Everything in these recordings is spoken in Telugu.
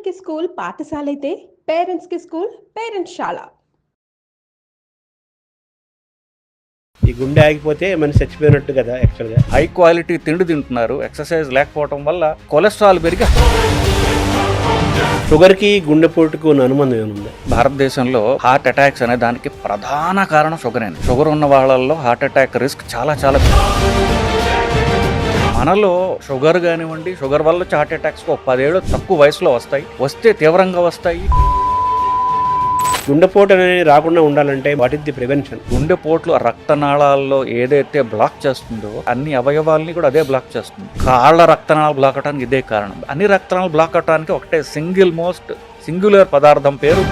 స్టూడెంట్స్‌కి స్కూల్ పాఠశాలైతే, పేరెంట్స్‌కి స్కూల్ పేరెంట్స్‌శాల. ఈ గుండె ఆగిపోతే మనిషి చచ్చిపోయినట్టు కదా యాక్చువల్గా. హై క్వాలిటీ తిండి తింటున్నారు, ఎక్సర్సైజ్ లేకపోవడం వల్ల కొలెస్ట్రాల్ పెరిగి షుగర్కి గుండెపోటుకు ఉన్న అనుబంధం ఏముంది? భారతదేశంలో హార్ట్ అటాక్స్ అనే దానికి ప్రధాన కారణం షుగర్. షుగర్ ఉన్న వాళ్ళల్లో హార్ట్ అటాక్ రిస్క్ చాలా చాలా మనలో షుగర్ కానివ్వండి, షుగర్ వల్ల వచ్చే హార్ట్ అటాక్స్ 10 ఏళ్ళు తక్కువ వయసులో వస్తే తీవ్రంగా వస్తాయి. గుండెపోటు అనేది రాకుండా ఉండాలంటే వాట్ ఇస్ ది ప్రివెన్షన్? గుండెపోట్లు రక్తనాళాల్లో ఏదైతే బ్లాక్ చేస్తుందో అన్ని అవయవాల్ని కూడా అదే బ్లాక్ చేస్తుంది. కాళ్ళ రక్తనాళాలు బ్లాక్ అవడానికి ఇదే కారణం. అన్ని రక్తనాళాలు బ్లాక్ అవడానికి ఒకటే సింగులర్ పదార్థం పేరు.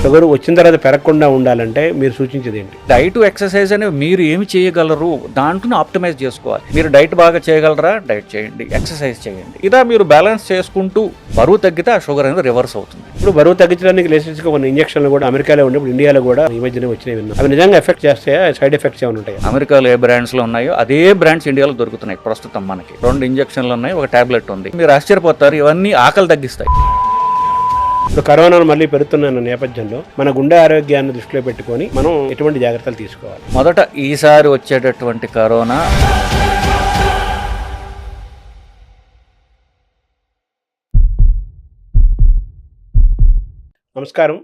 షుగర్ వచ్చిన తర్వాత పెరగకుండా ఉండాలంటే మీరు సూచించేది ఏంటి? డైట్ ఎక్సర్సైజ్ అనేవి మీరు ఏమి చేయగలరు, దాంట్లో ఆప్టిమైజ్ చేసుకోవాలి. మీరు డైట్ బాగా చేయగలరా, డైట్ చేయండి, ఎక్సర్సైజ్ చేయండి. ఇలా మీరు బ్యాలెన్స్ చేసుకుంటూ బరువు తగ్గితే ఆ షుగర్ అనేది రివర్స్ అవుతుంది. ఇప్పుడు బరువు తగ్గించడానికి లేటెస్ట్ గా కొన్ని ఇంజక్షన్లు కూడా అమెరికాలో ఉండే, ఇప్పుడు ఇండియాలో కూడా ఈ మధ్యనే వచ్చినాయి విన్నాం. అవి నిజంగా ఎఫెక్ట్ చేస్తాయా? సైడ్ ఎఫెక్ట్స్ ఏమైనా ఉంటాయి? అమెరికాలో ఏ బ్రాండ్స్ లో ఉన్నాయో అదే బ్రాండ్స్ ఇండియాలో దొరుకుతున్నాయి. ప్రస్తుతం మనకి 2 ఇంజక్షన్లు ఉన్నాయి, ఒక టాబ్లెట్ ఉంది. మీరు ఆశ్చర్యపోతారు, ఇవన్నీ ఆకలి తగ్గిస్తాయి. ఇప్పుడు కరోనాను మళ్ళీ పెరుగుతున్న నేపథ్యంలో మన గుండె ఆరోగ్యాన్ని దృష్టిలో పెట్టుకొని మనం ఎటువంటి జాగ్రత్తలు తీసుకోవాలి? మొదట ఈసారి వచ్చేటటువంటి కరోనా నమస్కారం.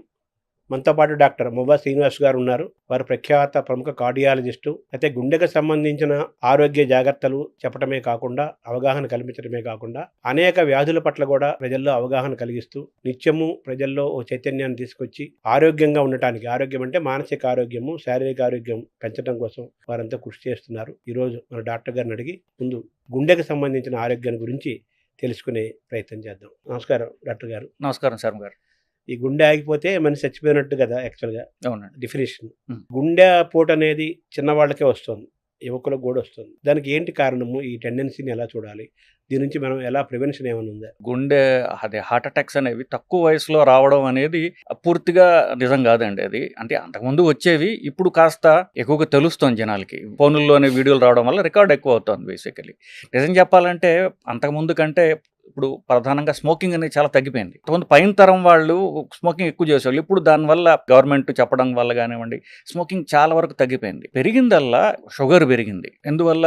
మనతో పాటు డాక్టర్ మువ్వా శ్రీనివాస్ గారు ఉన్నారు. వారు ప్రఖ్యాత ప్రముఖ కార్డియాలజిస్టు. అయితే గుండెకు సంబంధించిన ఆరోగ్య జాగ్రత్తలు చెప్పడమే కాకుండా, అవగాహన కల్పించడమే కాకుండా, అనేక వ్యాధుల పట్ల కూడా ప్రజల్లో అవగాహన కలిగిస్తూ నిత్యము ప్రజల్లో ఓ చైతన్యాన్ని తీసుకొచ్చి ఆరోగ్యంగా ఉండటానికి, ఆరోగ్యం అంటే మానసిక ఆరోగ్యము, శారీరక ఆరోగ్యం పెంచడం కోసం వారంతా కృషి చేస్తున్నారు. ఈరోజు మన డాక్టర్ గారిని అడిగి ముందు గుండెకు సంబంధించిన ఆరోగ్యాన్ని గురించి తెలుసుకునే ప్రయత్నం చేద్దాం. నమస్కారం డాక్టర్ గారు. నమస్కారం శర్మ గారు. ఈ గుండె ఆగిపోతే మనిషి చచ్చిపోయినట్టు కదా యాక్చువల్గా అవునండి. డెఫినేషన్. గుండె పోటు అనేది చిన్నవాళ్ళకే వస్తుంది, యువకులకు కూడా వస్తుంది. దానికి ఏంటి కారణము? ఈ టెండెన్సీని ఎలా చూడాలి? దీని నుంచి మనం ఎలా ప్రివెన్షన్ ఏమైనా ఉందా? గుండె హార్ట్ అటాక్స్ అనేవి తక్కువ వయసులో రావడం అనేది పూర్తిగా నిజం కాదండి. అది అంటే అంతకుముందు వచ్చేవి, ఇప్పుడు కాస్త ఎక్కువగా తెలుస్తుంది జనాలకి. ఫోన్లోనే వీడియోలు రావడం వల్ల రికార్డ్ ఎక్కువ అవుతుంది. బేసికలీ నిజం చెప్పాలంటే అంతకుముందు కంటే ఇప్పుడు ప్రధానంగా స్మోకింగ్ అనేది చాలా తగ్గిపోయింది. కొంత పైన తరం వాళ్ళు స్మోకింగ్ ఎక్కువ చేసేవాళ్ళు. ఇప్పుడు దానివల్ల గవర్నమెంట్ చెప్పడం వల్ల కానివ్వండి, స్మోకింగ్ చాలా వరకు తగ్గిపోయింది. పెరిగిందల్లా షుగర్ పెరిగింది. ఎందువల్ల?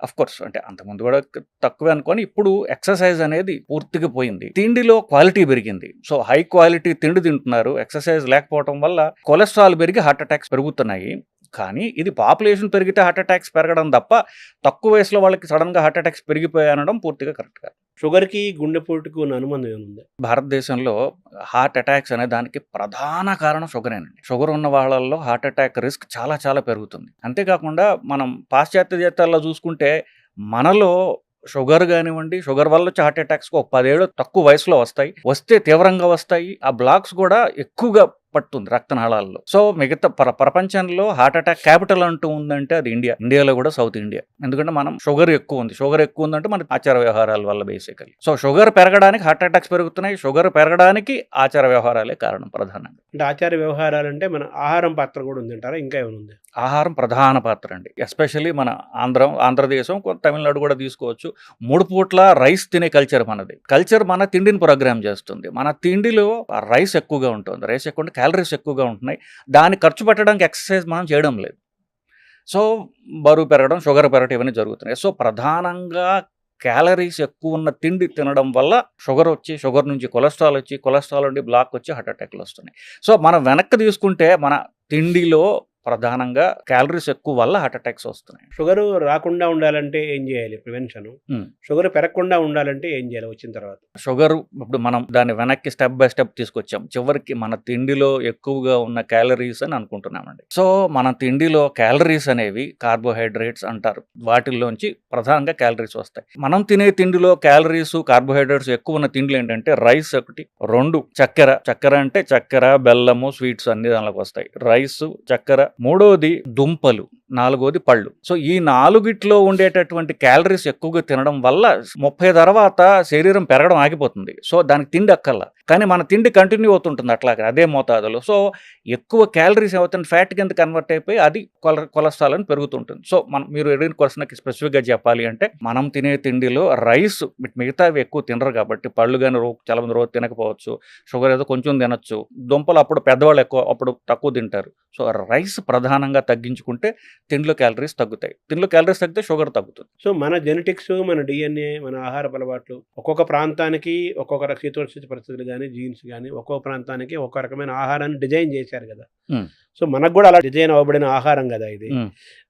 అఫ్ కోర్స్ అంటే అంతకుముందు కూడా తక్కువే అనుకొని, ఇప్పుడు ఎక్సర్సైజ్ అనేది పూర్తిగా పోయింది. తిండిలో క్వాలిటీ పెరిగింది. సో హై క్వాలిటీ తిండి తింటున్నారు, ఎక్సర్సైజ్ లేకపోవడం వల్ల కొలెస్ట్రాల్ పెరిగి హార్ట్ అటాక్స్ పెరుగుతున్నాయి. కానీ ఇది పాపులేషన్ పెరిగితే హార్ట్ అటాక్స్ పెరగడం తప్ప తక్కువ వయసులో వాళ్ళకి సడన్గా హార్ట్ అటాక్స్ పెరిగిపోయాయి అనడం పూర్తిగా కరెక్ట్ కాదు. షుగర్కి గుండెపోటుకు ఉన్న అనుబంధం ఏముంది? భారతదేశంలో హార్ట్ అటాక్స్ అనే దానికి ప్రధాన కారణం షుగరేనండి. షుగర్ ఉన్న వాళ్ళల్లో హార్ట్ అటాక్ రిస్క్ చాలా చాలా పెరుగుతుంది. అంతేకాకుండా మనం పాశ్చాత్య దేశాల్లో చూసుకుంటే మనలో షుగర్ కానివ్వండి, షుగర్ వల్ల వచ్చే హార్ట్ అటాక్స్ 10 ఏళ్ళు తక్కువ వయసులో వస్తే తీవ్రంగా వస్తాయి. ఆ బ్లాక్స్ కూడా ఎక్కువగా పడుతుంది రక్తనాళాల్లో. సో మిగతా ప్రపంచంలో హార్ట్ అటాక్ క్యాపిటల్ అంటూ ఉందంటే అది ఇండియా. ఇండియాలో కూడా సౌత్ ఇండియా. ఎందుకంటే మనం షుగర్ ఎక్కువ ఉందంటే మన ఆచార వ్యవహారాల వల్ల బేసికలీ. సో షుగర్ పెరగడానికి హార్ట్ అటాక్స్ పెరుగుతున్నాయి. షుగర్ పెరగడానికి ఆచార వ్యవహారాలే కారణం ప్రధానంగా. అంటే ఆచార వ్యవహారాలు అంటే మన ఆహారం పాత్ర కూడా ఉంది అంటారా? ఇంకా ఏమైనా ఉంది? ఆహారం ప్రధాన పాత్ర అండి. ఎస్పెషల్లీ మన ఆంధ్రదేశం, తమిళనాడు కూడా తీసుకోవచ్చు. 3 పూట్ల రైస్ తినే కల్చర్ మనది. మన తిండిని ప్రోగ్రామ్ చేస్తుంది. మన తిండిలో రైస్ ఎక్కువగా ఉంటుంది. రైస్ ఎక్కువ, క్యాలరీస్ ఎక్కువగా ఉంటున్నాయి. దాన్ని ఖర్చు పెట్టడానికి ఎక్సర్సైజ్ మనం చేయడం లేదు. సో బరువు పెరగడం, షుగర్ పెరగడం ఇవన్నీ జరుగుతున్నాయి. సో ప్రధానంగా క్యాలరీస్ ఎక్కువ ఉన్న తిండి తినడం వల్ల షుగర్ నుంచి కొలెస్ట్రాల్ నుండి బ్లాక్ వచ్చి హార్ట్ అటాక్లు వస్తున్నాయి. సో మనం వెనక్కి తీసుకుంటే మన తిండిలో ప్రధానంగా క్యాలరీస్ ఎక్కువ వల్ల హార్ట్ అటాక్స్ వస్తున్నాయి. షుగర్ రాకుండా ఉండాలంటే ఏం చేయాలి? ప్రివెన్షన్. షుగర్ పెరగకుండా ఉండాలంటే ఏం చేయాలి వచ్చిన తర్వాత? షుగర్ ఇప్పుడు మనం దాన్ని వెనక్కి స్టెప్ బై స్టెప్ తీసుకొచ్చాం. చివరికి మన తిండిలో ఎక్కువగా ఉన్న క్యాలరీస్ అని అనుకుంటున్నామండి. సో మన తిండిలో క్యాలరీస్ అనేవి కార్బోహైడ్రేట్స్ అంటారు. వాటిల్లోంచి ప్రధానంగా క్యాలరీస్ వస్తాయి. మనం తినే తిండిలో క్యాలరీస్, కార్బోహైడ్రేట్స్ ఎక్కువ ఉన్న తిండిలు ఏంటంటే రైస్ ఒకటి, 2 చక్కెర అంటే చక్కెర, బెల్లము, స్వీట్స్ అన్ని దానిలోకి వస్తాయి. రైస్, చక్కెర. 3వది దుంపలు. నాలుగోది పళ్ళు. సో ఈ నాలుగిట్లో ఉండేటటువంటి క్యాలరీస్ ఎక్కువగా తినడం వల్ల 30 తర్వాత శరీరం పెరగడం ఆగిపోతుంది. సో దానికి తిండి అక్కర్లా. కానీ మన తిండి కంటిన్యూ అవుతుంటుంది అట్లాగే అదే మోతాదులో. సో ఎక్కువ క్యాలరీస్ ఏమవుతుంది ఫ్యాట్ కింద కన్వర్ట్ అయిపోయి అది కొలెస్ట్రాల్ అని పెరుగుతుంటుంది. సో మీరు అడిగిన క్వశ్చన్కి స్పెసిఫిక్గా చెప్పాలి అంటే మనం తినే తిండిలో రైస్ మిగతావి ఎక్కువ తినరు కాబట్టి పళ్ళు కానీ చాలా మంది రోజు తినకపోవచ్చు. షుగర్ ఏదో కొంచెం తినొచ్చు. దుంపలు అప్పుడు పెద్దవాళ్ళు ఎక్కువ అప్పుడు తక్కువ తింటారు. సో రైస్ ప్రధానంగా తగ్గించుకుంటే తిండిలో క్యాలరీస్ తగ్గుతాయి. తిండిలో క్యాలరీస్ తగ్గితే షుగర్ తగ్గుతుంది. సో మన జెనెటిక్స్, మన డిఎన్ఏ, మన ఆహారపు అలవాట్లు ఒక్కొక్క ప్రాంతానికి ఒక్కొక్క శీతోష్ణ పరిస్థితులు కానీ జీన్స్ కానీ ఒక్కొక్క ప్రాంతానికి ఒక్కొక్క రకమైన ఆహారాన్ని డిజైన్ చేశారు కదా. సో మనకు కూడా అలా డిజైన్ అవ్వబడిన ఆహారం కదా ఇది.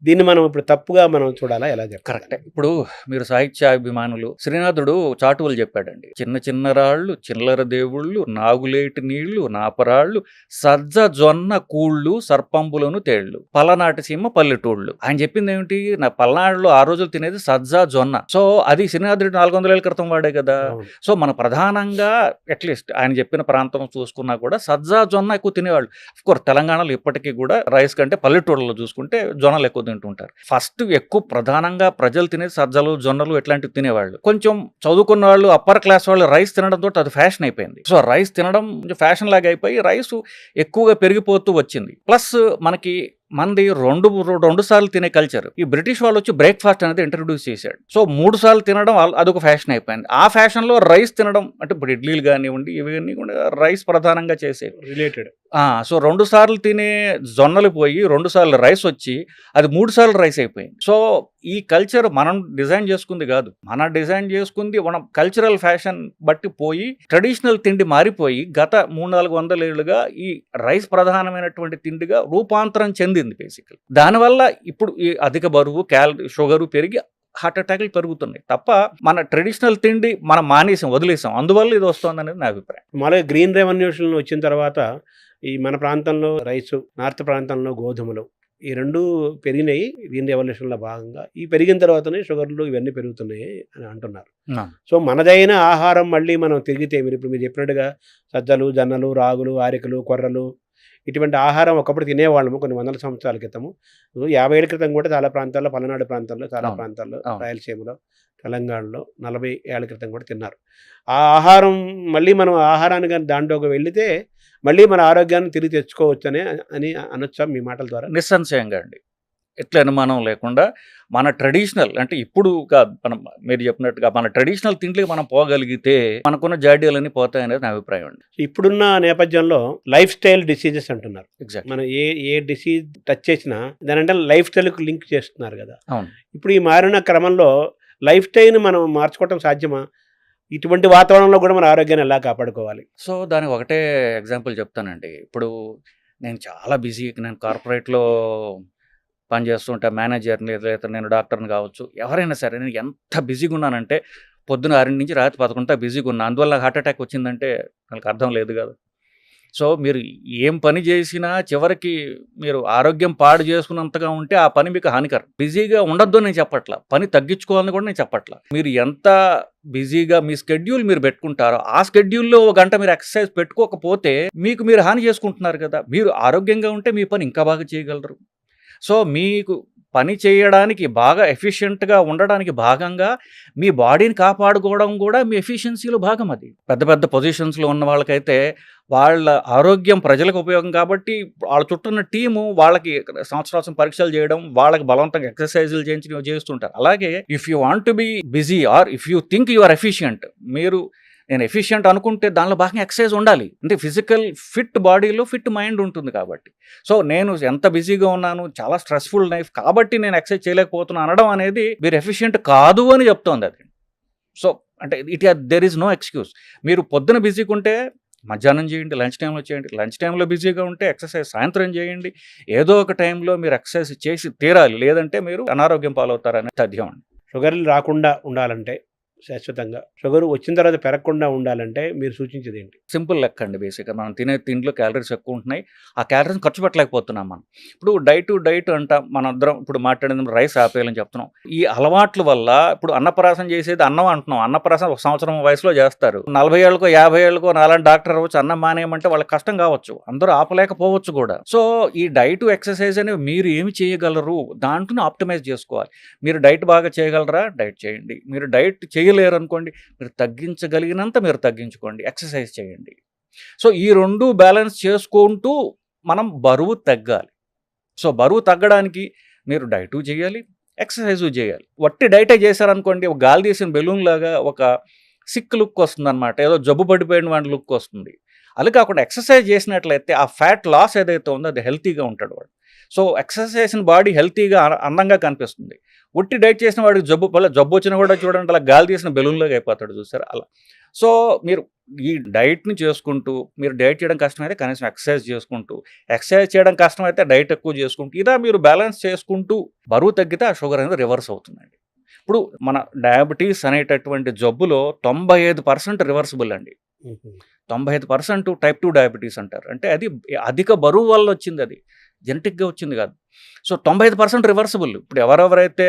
దీన్ని మనం ఇప్పుడు తప్పుగా మనం చూడాలా, ఎలా చెప్పాలి? కరెక్టే. ఇప్పుడు మీరు సాహిత్యాభిమానులు శ్రీనాథుడు చాటువులు చెప్పాడండి. చిన్న చిన్న రాళ్ళు, చిల్లర దేవుళ్ళు, నాగులేటి నీళ్లు, నాపరాళ్ళు, సజ్జ జొన్న కూళ్ళు, సర్పంబులను తేళ్లు, పలనాటి సీమ పల్లెటూళ్ళు. ఆయన చెప్పింది ఏమిటి? నా పల్నాడులో ఆ రోజులు తినేది సజ్జ జొన్న. సో అది శ్రీనాథుడు 400 ఏళ్ల క్రితం వాడే కదా. సో మన ప్రధానంగా అట్లీస్ట్ ఆయన చెప్పిన ప్రాంతం చూసుకున్నా కూడా సజ్జ జొన్న ఎక్కువ తినేవాళ్ళు. అఫ్కోర్స్ తెలంగాణలో ఇప్పటికీ కూడా రైస్ కంటే పల్లెటూళ్ళలో చూసుకుంటే జొన్నలు ఎక్కువ తింటుంటారు. ఫస్ట్ ఎక్కువ ప్రధానంగా ప్రజలు తినేది సజ్జలు, జొన్నలు ఇట్లాంటివి తినేవాళ్ళు. కొంచెం చదువుకున్న వాళ్ళు, అప్పర్ క్లాస్ వాళ్ళు రైస్ తినడంతో అది ఫ్యాషన్ అయిపోయింది. సో రైస్ తినడం ఫ్యాషన్ లాగా అయిపోయి రైస్ ఎక్కువగా పెరిగిపోతూ వచ్చింది. ప్లస్ మనకి మంది రెండు సార్లు తినే కల్చర్. ఈ బ్రిటిష్ వాళ్ళు వచ్చి బ్రేక్ఫాస్ట్ అనేది ఇంట్రడ్యూస్ చేశాడు. సో 3 సార్లు తినడం అదొక ఫ్యాషన్ అయిపోయింది. ఆ ఫ్యాషన్ లో రైస్ తినడం అంటే ఇప్పుడు ఇడ్లీలు కానివ్వండి ఇవన్నీ కూడా రైస్ ప్రధానంగా చేసేవి రిలేటెడ్. సో 2 సార్లు తినే జొన్నలు పోయి 2 సార్లు రైస్ వచ్చి అది 3 సార్లు రైస్ అయిపోయింది. సో ఈ కల్చర్ మనం డిజైన్ చేసుకుంది కాదు. మనం డిజైన్ చేసుకుంది మనం కల్చరల్ ఫ్యాషన్ బట్టి పోయి ట్రెడిషనల్ తిండి మారిపోయి గత 300-400 ఏళ్ళుగా ఈ రైస్ ప్రధానమైనటువంటి తిండిగా రూపాంతరం చెందింది బేసికల్. దానివల్ల ఇప్పుడు ఈ అధిక బరువు, షుగరు పెరిగి హార్ట్ అటాక్లు పెరుగుతున్నాయి తప్ప మన ట్రెడిషనల్ తిండి మనం వదిలేసాం. అందువల్ల ఇది వస్తుంది అనేది నా అభిప్రాయం. మళ్ళీ గ్రీన్ రెవల్యూషన్ వచ్చిన తర్వాత ఈ మన ప్రాంతంలో రైసు, నార్త్ ప్రాంతంలో గోధుమలు, ఈ రెండు పెరిగినాయి గ్రీన్ రెవల్యూషన్లో భాగంగా. ఈ పెరిగిన తర్వాతనే షుగర్లు ఇవన్నీ పెరుగుతున్నాయి అని అంటున్నారు. సో మనదైన ఆహారం మళ్ళీ మనం తిరిగితే ఇప్పుడు మీరు చెప్పినట్టుగా సజ్జలు, జొన్నలు, రాగులు, ఆరికలు, కొర్రలు ఇటువంటి ఆహారం ఒకప్పుడు తినేవాళ్ళము కొన్ని వందల సంవత్సరాల క్రితము. 50 ఏళ్ళ క్రితం కూడా చాలా ప్రాంతాల్లో, పల్నాడు ప్రాంతాల్లో, చాలా ప్రాంతాల్లో, రాయలసీమలో, తెలంగాణలో 40 ఏళ్ల క్రితం కూడా తిన్నారు. ఆ ఆహారం మళ్ళీ మనం ఆహారాన్ని కానీ దాంట్లోకి వెళితే మళ్ళీ మన ఆరోగ్యాన్ని తిరిగి తెచ్చుకోవచ్చని అనొచ్చా మీ మాటల ద్వారా? నిస్సంశయంగా అండి. ఎట్లా అనుమానం లేకుండా మన ట్రెడిషనల్ అంటే ఇప్పుడు కాదు, మనం మీరు చెప్పినట్టుగా మన ట్రెడిషనల్ తిండికి మనం పోగలిగితే మనకున్న జాడ్యాలన్నీ పోతాయనేది నా అభిప్రాయం అండి. ఇప్పుడున్న నేపథ్యంలో లైఫ్ స్టైల్ డిసీజెస్ అంటున్నారు. ఎగ్జాక్ట్. మనం ఏ డిసీజ్ టచ్ చేసినా దానంటే లైఫ్ స్టైల్కి లింక్ చేస్తున్నారు కదా. అవును. ఇప్పుడు ఈ మారిన క్రమంలో లైఫ్ స్టైల్ని మనం మార్చుకోవటం సాధ్యమా? ఇటువంటి వాతావరణంలో కూడా మన ఆరోగ్యాన్ని ఎలా కాపాడుకోవాలి? సో దానికి ఒకటే ఎగ్జాంపుల్ చెప్తానండి. ఇప్పుడు నేను చాలా బిజీ, నేను కార్పొరేట్లో పనిచేస్తుంటా, మేనేజర్ని లేదా నేను డాక్టర్ని కావచ్చు, ఎవరైనా సరే నేను ఎంత బిజీగా ఉన్నానంటే పొద్దున 6 నుంచి రాత్రి 11 బిజీగా ఉన్నా. అందువల్ల నాకు హార్ట్ అటాక్ వచ్చిందంటే నాకు అర్థం లేదు కదా. సో మీరు ఏం పని చేసినా చివరికి మీరు ఆరోగ్యం పాడు చేసుకున్నంతగా ఉంటే ఆ పని మీకు హానికరం. బిజీగా ఉండొద్దు నేను చెప్పట్లా, పని తగ్గించుకోవాలని కూడా నేను చెప్పట్లా. మీరు ఎంత బిజీగా మీ స్కెడ్యూల్ మీరు పెట్టుకుంటారో ఆ స్కెడ్యూల్లో 1 గంట మీరు ఎక్సర్సైజ్ పెట్టుకోకపోతే మీకు మీరు హాని చేసుకుంటున్నారు కదా. మీరు ఆరోగ్యంగా ఉంటే మీ పని ఇంకా బాగా చేయగలరు. సో మీకు పని చేయడానికి బాగా ఎఫిషియెంట్గా ఉండడానికి భాగంగా మీ బాడీని కాపాడుకోవడం కూడా మీ ఎఫిషియన్సీలో భాగం. అది పెద్ద పెద్ద పొజిషన్స్లో ఉన్న వాళ్ళకైతే వాళ్ళ ఆరోగ్యం ప్రజలకు ఉపయోగం కాబట్టి వాళ్ళ చుట్టూ ఉన్న టీము వాళ్ళకి సంవత్సరాలు పరీక్షలు చేయడం, వాళ్ళకి బలవంతంగా ఎక్సర్సైజులు చేస్తుంటారు. అలాగే if you want to be busy or if you think you are efficient, మీరు నేను ఎఫిషియంట్ అనుకుంటే దానిలో బాగా ఎక్సర్సైజ్ ఉండాలి. అంటే ఫిజికల్ ఫిట్ బాడీలో ఫిట్ మైండ్ ఉంటుంది కాబట్టి. సో నేను ఎంత బిజీగా ఉన్నాను, చాలా స్ట్రెస్ఫుల్ లైఫ్ కాబట్టి నేను ఎక్సర్సైజ్ చేయలేకపోతున్నాను అనడం అనేది మీరు ఎఫిషియంట్ కాదు అని చెప్తోంది అది. సో అంటే దెర్ ఈజ్ నో ఎక్స్క్యూజ్. మీరు పొద్దున బిజీగా ఉంటే మధ్యాహ్నం చేయండి, లంచ్ టైంలో చేయండి. లంచ్ టైంలో బిజీగా ఉంటే ఎక్సర్సైజ్ సాయంత్రం చేయండి. ఏదో ఒక టైంలో మీరు ఎక్సర్సైజ్ చేసి తీరాలి, లేదంటే మీరు అనారోగ్యం పాలవుతారని తథ్యం అండి. షుగర్లు రాకుండా ఉండాలంటే శాశ్వతంగా షుగర్ వచ్చిన తర్వాత పెరగకుండా ఉండాలంటే మీరు సూచించేది ఏంటి? సింపుల్ లెక్క అండి. బేసిక్‌గా మనం తినే తిండిలో క్యాలరీస్ ఎక్కువ ఉంటున్నాయి. ఆ క్యాలరీస్‌ని ఖర్చు పెట్టలేకపోతున్నాం మనం. ఇప్పుడు డైట్ అంటాం. మనందరం ఇప్పుడు మాట్లాడింది రైస్ ఆపేయాలని చెప్తున్నాం. ఈ అలవాట్ల వల్ల ఇప్పుడు అన్నప్రాసన చేసేది అన్నం అంటున్నాం. అన్నప్రాసన ఒక సంవత్సరం వయసులో చేస్తారు. 40 ఏళ్ళకో 50 ఏళ్ళకో నాలాంటి డాక్టర్ అవ్వచ్చు అన్నం మానేయమంటే వాళ్ళకి కష్టం కావచ్చు. అందరూ ఆపలేకపోవచ్చు కూడా. సో ఈ డైట్, ఎక్సర్సైజ్ అనేవి మీరు ఏమి చేయగలరు దాంట్లోనే ఆప్టిమైజ్ చేసుకోవాలి. మీరు డైట్ బాగా చేయగలరా? డైట్ చేయండి. మీరు డైట్ చేయలేరు అనుకోండి, మీరు తగ్గించగలిగినంత మీరు తగ్గించుకోండి. ఎక్సర్సైజ్ చేయండి. సో ఈ 2 బ్యాలెన్స్ చేసుకుంటూ మనం బరువు తగ్గాలి. సో బరువు తగ్గడానికి మీరు డైటు చేయాలి, ఎక్సర్సైజు చేయాలి. వట్టి డైటే చేశారనుకోండి, ఒక గాలి తీసిన బెలూన్ లాగా ఒక సిక్ లుక్ వస్తుందన్నమాట. ఏదో జబ్బు పడిపోయిన వాడి లుక్ వస్తుంది. అది కాకుండా ఎక్సర్సైజ్ చేసినట్లయితే ఆ ఫ్యాట్ లాస్ ఏదైతే ఉందో అది హెల్తీగా ఉంటాడు వాడు. సో ఎక్సర్సైజ్ చేసిన బాడీ హెల్తీగా అందంగా కనిపిస్తుంది. ఉట్టి డైట్ చేసిన వాడికి జబ్బు వచ్చినా కూడా చూడండి అలా గాలి తీసిన బెలూన్లాగా అయిపోతాడు, చూసారు అలా. సో మీరు ఈ డైట్ని చేసుకుంటూ, మీరు డైట్ చేయడం కష్టమైతే కనీసం ఎక్సర్సైజ్ చేసుకుంటూ, ఎక్సర్సైజ్ చేయడం కష్టమైతే డైట్ ఎక్కువ చేసుకుంటూ, ఇలా మీరు బ్యాలెన్స్ చేసుకుంటూ బరువు తగ్గితే ఆ షుగర్ అనేది రివర్స్ అవుతుందండి. ఇప్పుడు మన డయాబెటీస్ అనేటటువంటి జబ్బులో 95% రివర్సిబుల్ అండి. 95% టైప్ 2 డయాబెటీస్ అంటారు. అంటే అది అధిక బరువు వల్ల వచ్చింది, అది జెనెటిక్గా వచ్చింది కాదు. So 95% reversible. ఇప్పుడు ఎవరెవరైతే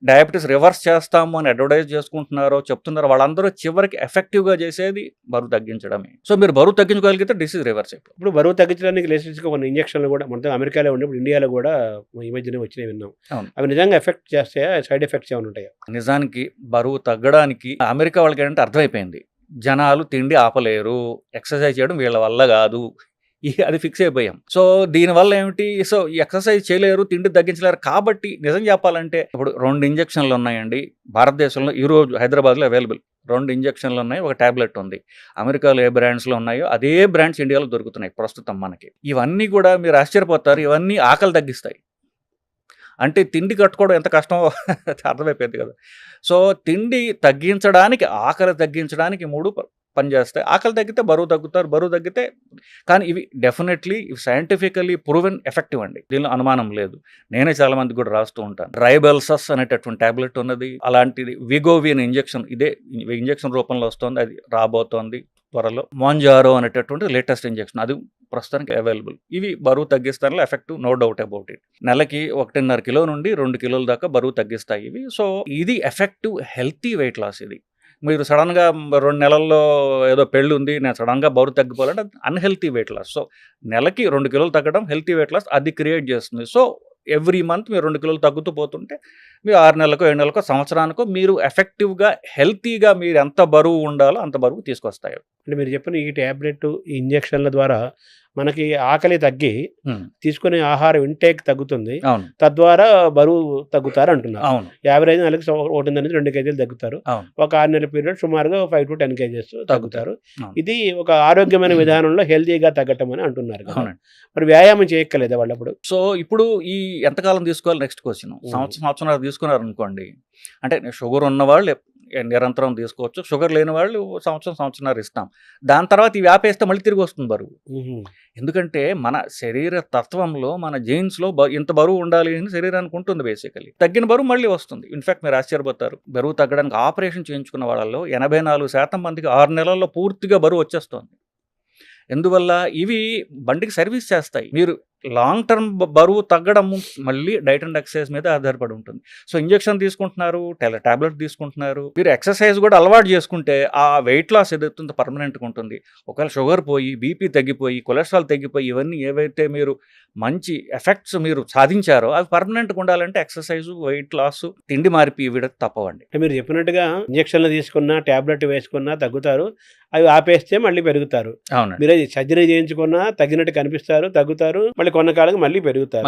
డయాబెటీస్ రివర్స్ చేస్తాము అని అడ్వర్టైజ్ చేసుకుంటున్నారో చెప్తున్నారో వాళ్ళందరూ చివరికి ఎఫెక్టివ్గా చేసేది బరువు తగ్గించడమే. సో మీరు బరువు తగ్గించగలిగితే డిసీజ్ రివర్స్ అయిపోతుంది. ఇప్పుడు బరువు తగ్గించడానికి లేటెస్ట్గా కొన్ని ఇంజక్షన్లు కూడా మొత్తం అమెరికాలో ఉండే, ఇప్పుడు ఇండియాలో కూడా ఈ మధ్యనే వచ్చినాయి విన్నాం. అవును. అవి నిజంగా ఎఫెక్ట్ చేస్తాయా? సైడ్ ఎఫెక్ట్స్ ఏమైనా ఉంటాయా? నిజానికి బరువు తగ్గడానికి అమెరికా వాళ్ళకి ఏంటంటే అర్థమైపోయింది, జనాలు తిండి ఆపలేరు, ఎక్సర్సైజ్ చేయడం వీళ్ళ వల్ల కాదు, అది ఫిక్స్ అయిపోయాం. సో దీనివల్ల ఏమిటి, సో ఎక్సర్సైజ్ చేయలేరు, తిండి తగ్గించలేరు. కాబట్టి నిజం చెప్పాలంటే ఇప్పుడు 2 ఇంజక్షన్లు ఉన్నాయండి భారతదేశంలో ఈరోజు హైదరాబాద్లో అవైలబుల్. 2 ఇంజక్షన్లు ఉన్నాయి, ఒక ట్యాబ్లెట్ ఉంది. అమెరికాలో ఏ బ్రాండ్స్లో ఉన్నాయో అదే బ్రాండ్స్ ఇండియాలో దొరుకుతున్నాయి ప్రస్తుతం మనకి. ఇవన్నీ కూడా మీరు ఆశ్చర్యపోతారు, ఇవన్నీ ఆకలి తగ్గిస్తాయి. అంటే తిండి కట్టుకోవడం ఎంత కష్టమో అర్థమైపోయింది కదా. సో తిండి తగ్గించడానికి, ఆకలి తగ్గించడానికి 3 పనిచేస్తాయి. ఆకలి తగ్గితే బరువు తగ్గుతారు, బరువు తగ్గితే. కానీ ఇవి డెఫినెట్లీ ఇవి సైంటిఫికల్లీ ప్రూవెన్ ఎఫెక్టివ్ అండి, దీనిలో అనుమానం లేదు. నేనే చాలా మందికి కూడా రాస్తూ ఉంటాను. రైబెల్సస్ అనేటటువంటి ట్యాబ్లెట్ ఉన్నది, అలాంటిది విగోవిన్ ఇంజెక్షన్, ఇదే ఇంజెక్షన్ రూపంలో వస్తుంది, అది రాబోతోంది త్వరలో. మోంజారో అనేటటువంటి లేటెస్ట్ ఇంజెక్షన్, అది ప్రస్తుతానికి అవైలబుల్. ఇవి బరువు తగ్గిస్తానిలో effective, no doubt about it. నెలకి 1.5 కిలో నుండి 2 కిలోల దాకా బరువు తగ్గిస్తాయి ఇవి. సో ఇది ఎఫెక్టివ్ హెల్తీ వెయిట్ లాస్. ఇది మీరు సడన్గా 2 నెలల్లో ఏదో పెళ్ళి ఉంది, నేను సడన్గా బరువు తగ్గిపోవాలంటే అన్హెల్తీ వెయిట్ లాస్. సో నెలకి 2 కిలోలు తగ్గడం హెల్తీ వెయిట్ లాస్, అది క్రియేట్ చేస్తుంది. సో ఎవ్రీ మంత్ మీరు 2 కిలోలు తగ్గుతూ పోతుంటే మీరు 6 నెలలకో 7 నెలలకో సంవత్సరానికో మీరు ఎఫెక్టివ్గా హెల్తీగా మీరు ఎంత బరువు ఉండాలో అంత బరువు తీసుకొస్తాయి. అంటే మీరు చెప్పిన ఈ ట్యాబ్లెట్, ఈ ఇంజక్షన్ల ద్వారా మనకి ఆకలి తగ్గి తీసుకునే ఆహారం ఇంటేక్ తగ్గుతుంది, అవును, తద్వారా బరువు తగ్గుతారు అంటున్నారు. అవును, యావరేజ్ నెలకి 1.5-2 కేజీలు తగ్గుతారు. అవును, ఒక 6 నెలల పీరియడ్ సుమారుగా 5 to 10 కేజెస్ తగ్గుతారు. అవును. ఇది ఒక ఆరోగ్యమైన విధానంలో హెల్తీగా తగ్గటం అని అంటున్నారు కదా. అవునండి. మరి వ్యాయామం చేయక్కర్లేదా వాళ్ళప్పుడు? సో ఇప్పుడు ఈ ఎంతకాలం తీసుకోవాలి నెక్స్ట్ క్వశ్చన్. సంవత్సరం తీసుకున్నారు అనుకోండి, అంటే షుగర్ ఉన్నవాళ్ళు నిరంతరం తీసుకోవచ్చు, షుగర్ లేని వాళ్ళు సంవత్సరం ఇస్తాం. దాని తర్వాత ఇవి ఆపేస్తే మళ్ళీ తిరిగి వస్తుంది బరువు. ఎందుకంటే మన శరీర తత్వంలో, మన జీన్స్లో ఇంత బరువు ఉండాలి అని శరీరానికి ఉంటుంది. బేసికలీ తగ్గిన బరువు మళ్ళీ వస్తుంది. ఇన్ఫాక్ట్ మీరు ఆశ్చర్యపోతారు, బరువు తగ్గడానికి ఆపరేషన్ చేయించుకున్న వాళ్ళలో 84% మందికి 6 నెలల్లో పూర్తిగా బరువు వచ్చేస్తుంది. ఎందువల్ల ఇవి బండికి సర్వీస్ చేస్తాయి. మీరు లాంగ్ టర్మ్ బరువు తగ్గడం మళ్ళీ డైట్ అండ్ ఎక్సర్సైజ్ మీద ఆధారపడి ఉంటుంది. సో ఇంజెక్షన్ తీసుకుంటున్నారు, టాబ్లెట్ తీసుకుంటున్నారు, మీరు ఎక్సర్సైజ్ కూడా అలవాటు చేసుకుంటే ఆ వెయిట్ లాస్ ఏదైతుందో పర్మనెంట్గా ఉంటుంది. ఒకవేళ షుగర్ పోయి, బీపీ తగ్గిపోయి, కొలెస్ట్రాల్ తగ్గిపోయి, ఇవన్నీ ఏవైతే మీరు మంచి ఎఫెక్ట్స్ మీరు సాధించారో అవి పర్మనెంట్గా ఉండాలంటే ఎక్సర్సైజ్, వెయిట్ లాస్, తిండి మార్పి ఇవి తప్పవండి. మీరు చెప్పినట్టుగా ఇంజక్షన్లు తీసుకున్నా, టాబ్లెట్ వేసుకున్నా తగ్గుతారు, అవి ఆపేస్తే మళ్ళీ పెరుగుతారు. అవునండి. మీరు సర్జరీ చేయించుకున్నా తగ్గినట్టు కనిపిస్తారు, తగ్గుతారు, మళ్ళీ కొన్నకాలంగా మళ్ళీ పెరుగుతారు.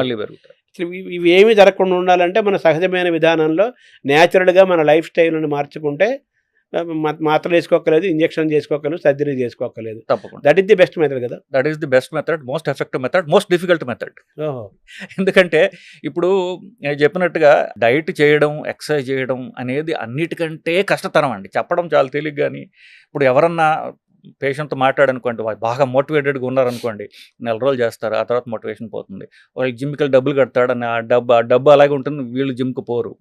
ఇవి ఏమీ జరగకుండా ఉండాలంటే మన సహజమైన విధానంలో న్యాచురల్గా మన లైఫ్ స్టైల్ని మార్చుకుంటే మాత్రలు వేసుకోక్కర్లేదు, ఇంజక్షన్ చేసుకోక్కర్లేదు, సర్జరీ చేసుకోక్కర్లేదు. తప్పకుండా. That is the best method కదా. That is the best method, most effective method, most difficult method. ఎందుకంటే ఇప్పుడు నేను చెప్పినట్టుగా డైట్ చేయడం, ఎక్సర్సైజ్ చేయడం అనేది అన్నిటికంటే కష్టతరం అండి. చెప్పడం చాలా తేలిక, కానీ ఇప్పుడు ఎవరన్నా పేషెంట్తో మాట్లాడనుకోండి, బాగా మోటివేటెడ్గా ఉన్నారనుకోండి, 4 రోజులు చేస్తారు, ఆ తర్వాత మోటివేషన్ పోతుంది. వాళ్ళకి జిమ్కి డబ్బులు కడతాడు అని ఆ డబ్బు అలాగే ఉంటుంది, వీళ్ళు జిమ్కి పోరు.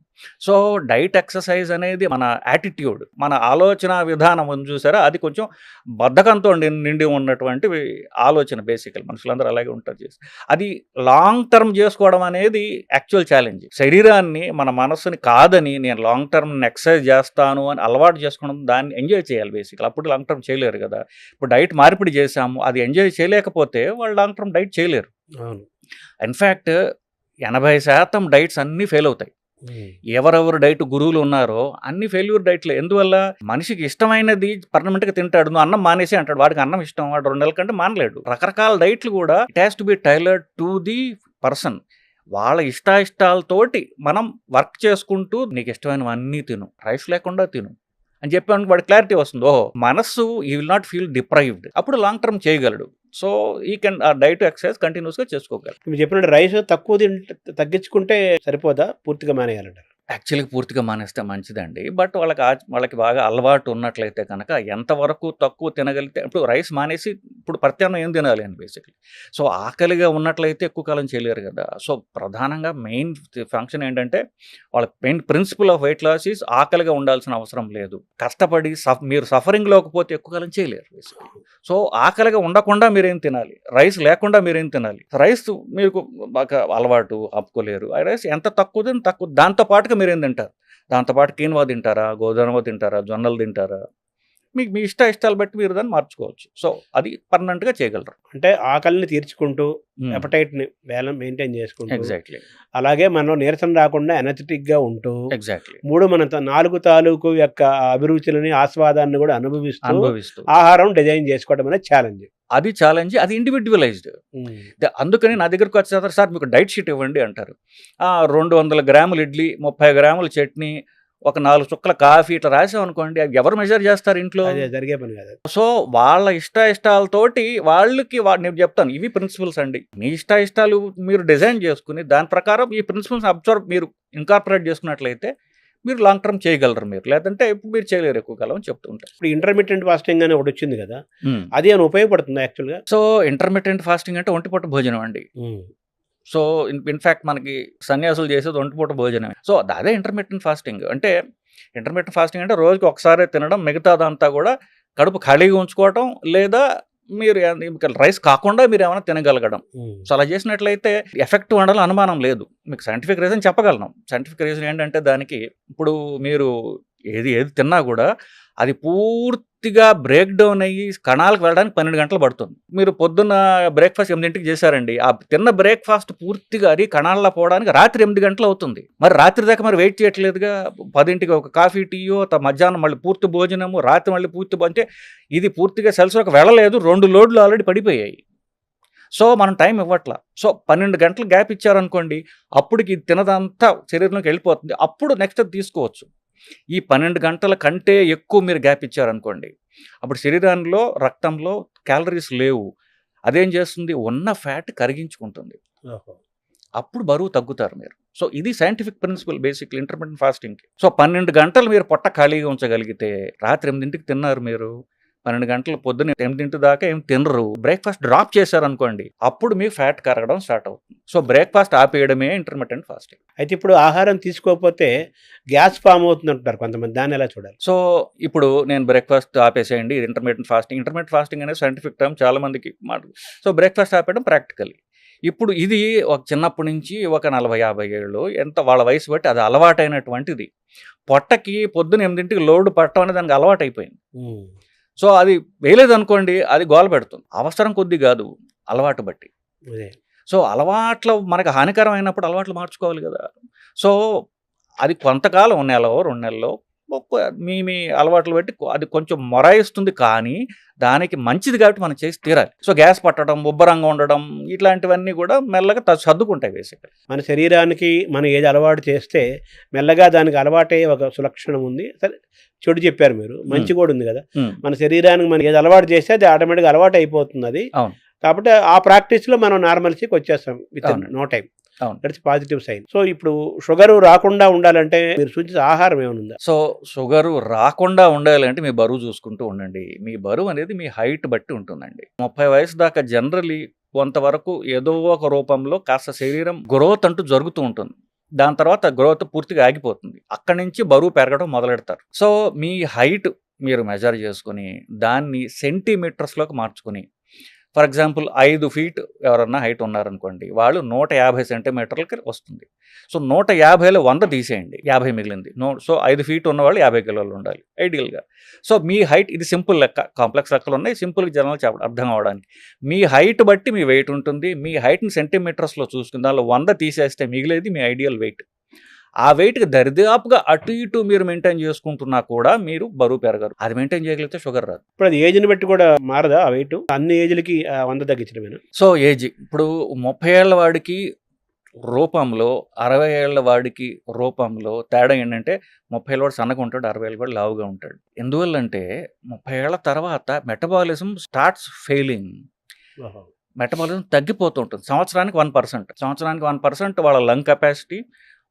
సో డైట్ ఎక్సర్సైజ్ అనేది మన యాటిట్యూడ్, మన ఆలోచన విధానం ఉంది చూసారా, అది కొంచెం బద్ధకంతో నిండి ఉన్నటువంటి ఆలోచన. బేసికల్ మనుషులందరూ అలాగే ఉంటారు చేసి, అది లాంగ్ టర్మ్ చేసుకోవడం అనేది యాక్చువల్ ఛాలెంజ్. శరీరాన్ని మన మనస్సుని కాదని నేను లాంగ్ టర్మ్ ఎక్సర్సైజ్ చేస్తాను అని అలవాటు చేసుకోవడం, దాన్ని ఎంజాయ్ చేయాలి బేసికల్. అప్పుడు లాంగ్ టర్మ్ చేయలేరు కదా. ఇప్పుడు డైట్ మార్పిడి చేసాము, అది ఎంజాయ్ చేయలేకపోతే వాళ్ళు లాంగ్ టర్మ్ డైట్ చేయలేరు. ఇన్ఫ్యాక్ట్ 80% డైట్స్ అన్నీ ఫెయిల్ అవుతాయి. ఎవరెవరు డైట్ గురువులు ఉన్నారో అన్ని ఫెయిల్యూర్ డైట్లే. ఎందువల్ల? మనిషికి ఇష్టమైనది పర్మనెంట్గా తింటాడు, నువ్వు అన్నం మానేసి అంటాడు. వాడికి అన్నం ఇష్టం, వాడు 2 నెలల కంటే మానలేడు. రకరకాల డైట్లు కూడా it has to be tailored to the person. వాళ్ళ ఇష్టాలతోటి మనం వర్క్ చేసుకుంటూ నీకు ఇష్టమైనవన్నీ తిను, రైస్ లేకుండా తిను అని చెప్పాను. వాడి క్లారిటీ వస్తుంది. ఓహో, మనస్సు ఈ విల్ నాట్ ఫీల్ డిప్రైవ్డ్. అప్పుడు లాంగ్ టర్మ్ చేయగలడు. సో ఈ కెన్ ఆ డైట్ ఎక్సర్సైజ్ కంటిన్యూస్గా చేసుకోగలరు. మీరు చెప్పినట్టు రైస్ తక్కువ తగ్గించుకుంటే సరిపోదా, పూర్తిగా మానేయాలంటారు? యాక్చువల్గా పూర్తిగా మానేస్తే మంచిదండి. బట్ వాళ్ళకి బాగా అలవాటు ఉన్నట్లయితే కనుక ఎంతవరకు తక్కువ తినగలిగితే, ఇప్పుడు రైస్ మానేసి ఇప్పుడు ప్రత్యామ్నాయం ఏం తినాలి అని బేసిక్లీ. సో ఆకలిగా ఉన్నట్లయితే ఎక్కువ కాలం చేయలేరు కదా. సో ప్రధానంగా మెయిన్ ఫంక్షన్ ఏంటంటే, వాళ్ళ main principle of weight loss is ఆకలిగా ఉండాల్సిన అవసరం లేదు. కష్టపడి మీరు సఫరింగ్లోకి పోతే ఎక్కువ కాలం చేయలేరు బేసిక్లీ. సో ఆకలిగా ఉండకుండా మీరేం తినాలి, రైస్ లేకుండా మీరేం తినాలి. రైస్ మీకు బాగా అలవాటు, ఆపుకోలేరు. ఆ రైస్ ఎంత తక్కువ తక్కువ, దాంతోపాటుగా మీరేం తింటారు, దాంతోపాటు కీన్వా తింటారా, గోధుమ తింటారా, జొన్నలు తింటారా, మీకు మీ ఇష్టాలు బట్టి మీరు దాన్ని మార్చుకోవచ్చు. సో అది పర్మనెంట్గా చేయగలరు. అంటే ఆకలిని తీర్చుకుంటూ ఎపటైట్ని మెయింటైన్ చేసుకుంటూ, ఎగ్జాక్ట్లీ అలాగే మనం నీరసం రాకుండా ఎనర్జెటిక్గా ఉంటూ, ఎగ్జాక్ట్లీ 4 తాలూకు యొక్క అభిరుచులని, ఆస్వాదాన్ని కూడా అనుభవిస్తూ ఆహారం డిజైన్ చేసుకోవడం అనేది ఛాలెంజ్. అది ఛాలెంజ్, అది ఇండివిజువలైజ్డ్. అందుకని నా దగ్గరకు వచ్చేసారు, సార్ మీకు డైట్ షీట్ ఇవ్వండి అంటారు. 200 గ్రాములు ఇడ్లీ, 30 గ్రాముల చట్నీ, ఒక 4 చుక్కల కాఫీ ఇట్లా రాసాం అనుకోండి, అవి ఎవరు మెజర్ చేస్తారు ఇంట్లో? జరిగే పని కాదు. సో వాళ్ళ ఇష్టాలతోటి వాళ్ళకి నేను చెప్తాను, ఇవి ప్రిన్సిపల్స్ అండి. మీ ఇష్టాలు మీరు డిజైన్ చేసుకుని దాని ప్రకారం ఈ ప్రిన్సిపల్స్ మీరు ఇన్కార్పొరేట్ చేసుకున్నట్లయితే మీరు లాంగ్ టర్మ్ చేయగలరు. మీరు లేదంటే ఇప్పుడు మీరు చేయలేరు ఎక్కువ కాలం అని చెప్తూ ఉంటారు. ఇప్పుడు ఇంటర్మీడియట్ ఫాస్టింగ్ అని ఒకటి వచ్చింది కదా, అది అని ఉపయోగపడుతుంది యాక్చువల్గా? సో ఇంటర్మీడియట్ ఫాస్టింగ్ అంటే ఒంటిపూట భోజనం అండి. సో ఇన్ఫ్యాక్ట్ మనకి సన్యాసులు చేసేది ఒంటిపూట భోజనమే. సో అదే ఇంటర్మీడియట్ ఫాస్టింగ్ అంటే. ఇంటర్మీడియట్ ఫాస్టింగ్ అంటే రోజుకి ఒకసారి తినడం, మిగతాదంతా కూడా కడుపు ఖాళీగా ఉంచుకోవటం, లేదా మీరు రైస్ కాకుండా మీరు ఏమైనా తినగలగడం. సో అలా చేసినట్లయితే ఎఫెక్టివ్ ఉండాలని అనుమానం లేదు. మీకు సైంటిఫిక్ రీజన్ చెప్పగలను. సైంటిఫిక్ రీజన్ ఏంటంటే, దానికి ఇప్పుడు మీరు ఏది తిన్నా కూడా అది పూర్తిగా బ్రేక్ డౌన్ అయ్యి కణాలకు వెళ్ళడానికి 12 గంటలు పడుతుంది. మీరు పొద్దున్న బ్రేక్ఫాస్ట్ 8ంటికి చేశారండి, ఆ తిన్న బ్రేక్ఫాస్ట్ పూర్తిగా అది కణాల్లో పోవడానికి రాత్రి 8 గంటలు అవుతుంది. మరి రాత్రి దాకా మరి వెయిట్ చేయట్లేదుగా. 10ంటికి ఒక కాఫీ, టీయో, మధ్యాహ్నం మళ్ళీ పూర్తి భోజనము, రాత్రి మళ్ళీ పూర్తి, అంటే ఇది పూర్తిగా సెల్స్లోకి వెళ్ళలేదు. 2 లోడ్లు ఆల్రెడీ పడిపోయాయి. సో మనం టైం ఇవ్వట్లా. సో 12 గంటలు గ్యాప్ ఇచ్చారనుకోండి, అప్పటికి ఇది తినదంతా శరీరంలోకి వెళ్ళిపోతుంది. అప్పుడు నెక్స్ట్ తీసుకోవచ్చు. ఈ 12 గంటల కంటే ఎక్కువ మీరు గ్యాప్ ఇచ్చారనుకోండి, అప్పుడు శరీరంలో, రక్తంలో క్యాలరీస్ లేవు. అదేం చేస్తుంది, ఉన్న ఫ్యాట్ కరిగించుకుంటుంది. అప్పుడు బరువు తగ్గుతారు మీరు. సో ఇది సైంటిఫిక్ ప్రిన్సిపల్ బేసిక్లీ ఇంటర్మీడియట్ ఫాస్టింగ్కి. సో 12 గంటలు మీరు పొట్ట ఖాళీగా ఉంచగలిగితే, రాత్రి 8ంటికి తిన్నారు మీరు, 12 గంటలు పొద్దున్న 8 దాకా ఏం తినరు, బ్రేక్ఫాస్ట్ డ్రాప్ చేశారనుకోండి, అప్పుడు మీ ఫ్యాట్ కరగడం స్టార్ట్ అవుతుంది. సో బ్రేక్ఫాస్ట్ ఆపేయడమే ఇంటర్మిటెంట్ ఫాస్టింగ్. అయితే ఇప్పుడు ఆహారం తీసుకోకపోతే గ్యాస్ ఫామ్ అవుతుంది అంటారు కొంతమంది, దాన్ని ఎలా చూడాలి? సో ఇప్పుడు నేను బ్రేక్ఫాస్ట్ ఆపేసేయండి, ఇది ఇంటర్మీడియట్ ఫాస్టింగ్. ఇంటర్మీడియట్ ఫాస్టింగ్ అనేది సైంటిఫిక్ టర్మ్, చాలా మందికి మాట. సో బ్రేక్ఫాస్ట్ ఆపేయడం ప్రాక్టికల్లీ. ఇప్పుడు ఇది ఒక చిన్నప్పటి నుంచి ఒక 40-50 ఏళ్ళు ఎంత వాళ్ళ వయసు బట్టి అది అలవాటైనటువంటిది. పొట్టకి పొద్దున్న 8ంటికి లోడ్ పట్టడం అనేది దానికి అలవాటు అయిపోయింది. సో అది వేయలేదనుకోండి, అది గోల పెడుతుంది. అవసరం కొద్ది కాదు, అలవాటు బట్టి. సో అలవాట్లు మనకు హానికరమైనప్పుడు అలవాట్లు మార్చుకోవాలి కదా. సో అది కొంతకాలం, 1 నెలలో 2 నెలల్లో మీ అలవాట్లు బట్టి అది కొంచెం మొరాయిస్తుంది, కానీ దానికి మంచిది కాబట్టి మనం చేసి తీరాలి. సో గ్యాస్ పట్టడం, ఉబ్బరంగా ఉండడం, ఇట్లాంటివన్నీ కూడా మెల్లగా సర్దుకుంటాయి బేసిక్గా. మన శరీరానికి మనం ఏది అలవాటు చేస్తే మెల్లగా దానికి అలవాటే ఒక సులక్షణం ఉంది. సరే, చెడు చెప్పారు మీరు, మంచి కూడా ఉంది కదా. మన శరీరానికి మనం ఏది అలవాటు చేస్తే అది ఆటోమేటిక్గా అలవాటు అయిపోతుంది అది. కాబట్టి ఆ ప్రాక్టీస్లో మనం నార్మల్సీకి వచ్చేస్తాం with no time. That's positive sign. So ఇప్పుడు షుగర్ రాకుండా ఉండాలంటే మీరు సూచించే ఆహారం ఏమైనా ఉందా? సో షుగర్ రాకుండా ఉండాలంటే మీ బరువు చూసుకుంటూ ఉండండి. మీ బరువు అనేది మీ హైట్ బట్టి ఉంటుందండి. 30 వయసు దాకా జనరలీ కొంతవరకు ఏదో ఒక రూపంలో కాస్త శరీరం గ్రోత్ అంటూ జరుగుతూ ఉంటుంది. దాని తర్వాత గ్రోత్ పూర్తిగా ఆగిపోతుంది. అక్కడి నుంచి బరువు పెరగడం మొదలెడతారు. సో మీ హైట్ మీరు మెజర్ చేసుకొని దాన్ని సెంటీమీటర్స్లోకి మార్చుకుని, ఫర్ ఎగ్జాంపుల్ 5 ఫీట్ ఎవరన్నా హైట్ ఉన్నారనుకోండి, వాళ్ళు 150 సెంటీమీటర్లకి వస్తుంది. సో 150లో 100 తీసేయండి, 50 మిగిలింది. సో 5 ఫీట్ ఉన్నవాళ్ళు 50 కిలోలు ఉండాలి ఐడియల్గా. సో మీ హైట్, ఇది సింపుల్ లెక్క, కాంప్లెక్స్ లెక్కలు ఉన్నాయి, సింపుల్గా జనాలు అర్థం అవ్వడానికి. మీ హైట్ బట్టి మీ వెయిట్ ఉంటుంది. మీ హైట్ని సెంటీమీటర్స్లో చూసుకుని దానిలో 100 తీసేస్తే మిగిలేది మీ ఐడియల్ వెయిట్. ఆ వెయిట్కి దరిదాపుగా అటు ఇటు మీరు మెయింటైన్ చేసుకుంటున్నా కూడా మీరు బరువు పెరగరు. అది మెయింటైన్ చేయగలిగితే షుగర్ రాదు. ఇప్పుడు అది ఏజ్ని బట్టి కూడా మారదా ఆ వెయిట్? అన్ని ఏజ్లకి 100 తగ్గించడమేనా? సో ఏజ్ ఇప్పుడు 30 ఏళ్ల వాడికి రూపంలో, 60 ఏళ్ల వాడికి రూపంలో తేడా ఏంటంటే 30 ఏళ్ళ వాడు సన్నగా ఉంటాడు, 60 ఏళ్ళ వాడు లావుగా ఉంటాడు. ఎందువల్లంటే 30 ఏళ్ల తర్వాత మెటబాలిజం స్టార్ట్స్ ఫెయిలింగ్. మెటబాలిజం తగ్గిపోతూ ఉంటుంది. సంవత్సరానికి 1% వాళ్ళ లంగ్ కెపాసిటీ,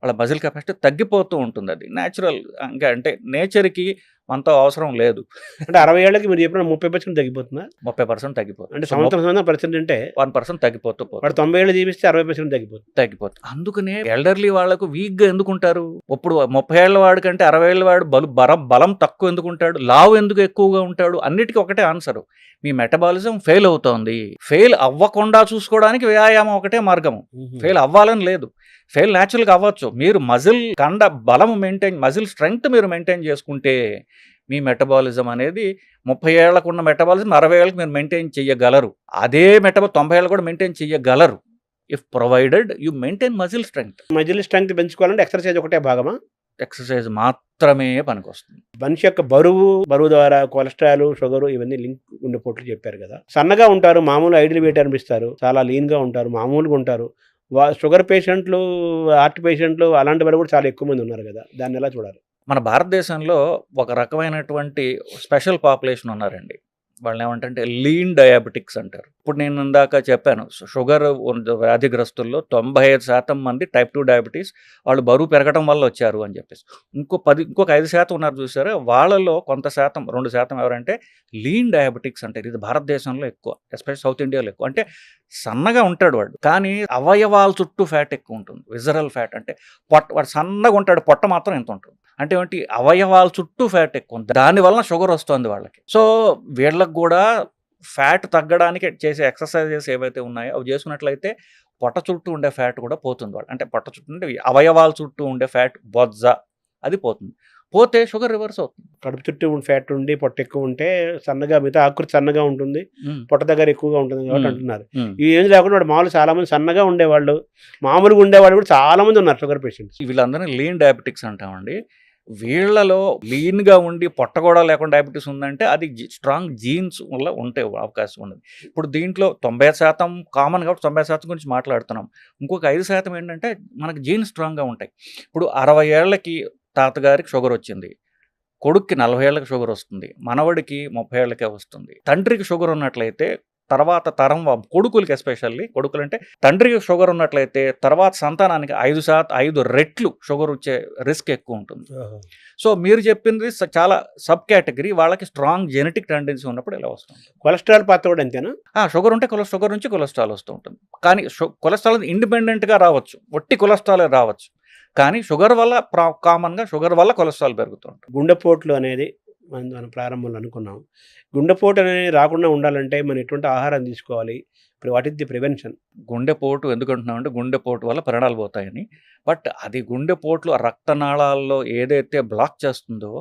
వాళ్ళ మజిల్ కెపాసిటీ తగ్గిపోతూ ఉంటుంది. అది న్యాచురల్. ఇంకా అంటే నేచర్కి మనతో అవసరం లేదు. అంటే 60 ఏళ్ళకి మీరు చెప్పిన 30% తగ్గిపోతుందా? 30% తగ్గిపోతుంది. అంటే సంవత్సరం పర్సెంట్ అంటే 1% తగ్గిపోతూ పోతుంది. వాడు 90 ఏళ్ళు జీవిస్తే 60% తగ్గిపోతుంది. అందుకనే ఎల్డర్లీ వాళ్ళకు వీక్గా ఎందుకుంటారు? ఇప్పుడు 30 ఏళ్ల వాడి కంటే 60 ఏళ్ల వాడు బలం తక్కువ ఎందుకుంటాడు, లావు ఎందుకు ఎక్కువగా ఉంటాడు? అన్నిటికీ ఒకటే ఆన్సరు, మీ మెటబాలిజం ఫెయిల్ అవుతోంది. ఫెయిల్ అవ్వకుండా చూసుకోవడానికి వ్యాయామం ఒకటే మార్గము. ఫెయిల్ అవ్వాలని లేదు, ఫెయిల్ న్యాచురల్గా అవ్వచ్చు. మీరు మజిల్ కండ బలం మజిల్ స్ట్రెంగ్త్ మీరు మెయింటైన్ చేసుకుంటే మీ మెటబాలిజం అనేది 30 ఏళ్లకు ఉన్న మెటబాలిజం 60 ఏళ్ళకి మీరు మెయింటైన్ చేయగలరు. అదే 90 ఏళ్ళు కూడా మెయింటైన్ చేయగలరు, if provided you maintain muscle strength. Muscle strength పెంచుకోవాలంటే ఎక్సర్సైజ్ ఒకటే భాగమా? ఎక్సర్సైజ్ మాత్రమే పనికొస్తుంది. మనిషి యొక్క బరువు ద్వారా కొలెస్ట్రాల్, షుగర్ ఇవన్నీ లింక్ గుండెపోట్లు చెప్పారు కదా. సన్నగా ఉంటారు, మామూలు ఐడియల్ వెయిట్ అనిపిస్తారు, చాలా లీన్గా ఉంటారు, మామూలుగా ఉంటారు. షుగర్ పేషెంట్లు, హార్ట్ పేషెంట్లు అలాంటి వాళ్ళు కూడా చాలా ఎక్కువ మంది ఉన్నారు కదా, దాన్ని ఎలా చూడాలి? మన భారతదేశంలో ఒక రకమైనటువంటి స్పెషల్ పాపులేషన్ ఉన్నారండి. వాళ్ళని ఏమంటే లీన్ డయాబెటిక్స్ అంటారు. ఇప్పుడు నేను ఇందాక చెప్పాను, షుగర్ వ్యాధిగ్రస్తుల్లో 95% మంది టైప్ 2 డయాబెటీస్ వాళ్ళు బరువు పెరగడం వల్ల వచ్చారు అని చెప్పేసి. ఇంకొక 5% ఉన్నారు చూసారా, వాళ్ళలో కొంత శాతం, 2% ఎవరంటే లీన్ డయాబెటిక్స్ అంటారు. ఇది భారతదేశంలో ఎక్కువ, ఎస్పెషల్ సౌత్ ఇండియాలో ఎక్కువ. అంటే సన్నగా ఉంటాడు వాడు, కానీ అవయవాల చుట్టూ ఫ్యాట్ ఎక్కువ ఉంటుంది, విజరల్ ఫ్యాట్. అంటే వాడు సన్నగా ఉంటాడు, పొట్ట మాత్రం ఎంత ఉంటుంది. అంటే ఏంటి, అవయవాల చుట్టూ ఫ్యాట్ ఎక్కువ ఉంది, దానివల్ల షుగర్ వస్తుంది వాళ్ళకి. సో వీళ్ళకి కూడా ఫ్యాట్ తగ్గడానికి చేసే ఎక్సర్సైజెస్ ఏవైతే ఉన్నాయో అవి చేసుకున్నట్లయితే పొట్ట చుట్టూ ఉండే ఫ్యాట్ కూడా పోతుంది వాళ్ళు. అంటే పొట్ట చుట్టూ ఉండే అవయవాల చుట్టూ ఉండే ఫ్యాట్, బొజ్జ, అది పోతుంది. పోతే షుగర్ రివర్స్ అవుతుంది. కడుపు చుట్టూ ఫ్యాట్ ఉండి పొట్ట ఎక్కువ ఉంటే సన్నగా, మిగతా ఆకృతి సన్నగా ఉంటుంది, పొట్ట దగ్గర ఎక్కువగా ఉంటుంది కాబట్టి అంటున్నారు. ఈ ఏం లేకుండా వాడు మామూలు చాలా మంది సన్నగా ఉండేవాళ్ళు, మామూలుగా ఉండేవాళ్ళు కూడా చాలా మంది ఉన్నారు షుగర్ పేషెంట్స్. వీళ్ళందరినీ లీన్ డయాబెటిక్స్ అంటామండి. వీళ్ళలో లీన్గా ఉండి పొట్ట కూడా లేకుండా డయాబెటీస్ ఉందంటే అది స్ట్రాంగ్ జీన్స్ వల్ల ఉంటే అవకాశం ఉన్నది. ఇప్పుడు దీంట్లో 90% కామన్ కాబట్టి 90% గురించి మాట్లాడుతున్నాం. ఇంకొక 5% ఏంటంటే మనకి జీన్స్ స్ట్రాంగ్గా ఉంటాయి. ఇప్పుడు 60 ఏళ్ళకి తాతగారికి షుగర్ వచ్చింది, కొడుక్కి 40 ఏళ్ళకి షుగర్ వస్తుంది, మనవడికి 30 ఏళ్ళకే వస్తుంది. తండ్రికి షుగర్ ఉన్నట్లయితే తర్వాత తరం కొడుకులకి, ఎస్పెషల్లీ కొడుకులు అంటే తండ్రికి షుగర్ ఉన్నట్లయితే తర్వాత సంతానానికి 5 రెట్లు షుగర్ వచ్చే రిస్క్ ఎక్కువ ఉంటుంది. సో మీరు చెప్పింది చాలా సబ్ కేటగిరీ. వాళ్ళకి స్ట్రాంగ్ జెనెటిక్ టెండెన్సీ ఉన్నప్పుడు ఇలా వస్తుంది. కొలెస్ట్రాల్ పాత్ర కూడా అంతేనా? షుగర్ ఉంటే షుగర్ నుంచి కొలెస్ట్రాల్ వస్తూ ఉంటుంది. కానీ కొలెస్ట్రాల్ ఇండిపెండెంట్గా రావచ్చు, ఒట్టి కొలెస్ట్రాలే రావచ్చు. కానీ షుగర్ వల్ల కామన్గా షుగర్ వల్ల కొలెస్ట్రాల్ పెరుగుతూ ఉంటుంది. గుండెపోట్లు అనేది మనం ప్రారంభంలో అనుకున్నాం. గుండెపోటు అనేది రాకుండా ఉండాలంటే మనం ఎటువంటి ఆహారం తీసుకోవాలి? ఇప్పుడు వాట్ ఇస్ ది ప్రివెన్షన్? గుండెపోటు ఎందుకు అంటున్నామంటే గుండెపోటు వల్ల ప్రాణాలు పోతాయని. బట్ అది గుండెపోట్లు రక్తనాళాల్లో ఏదైతే బ్లాక్ చేస్తుందో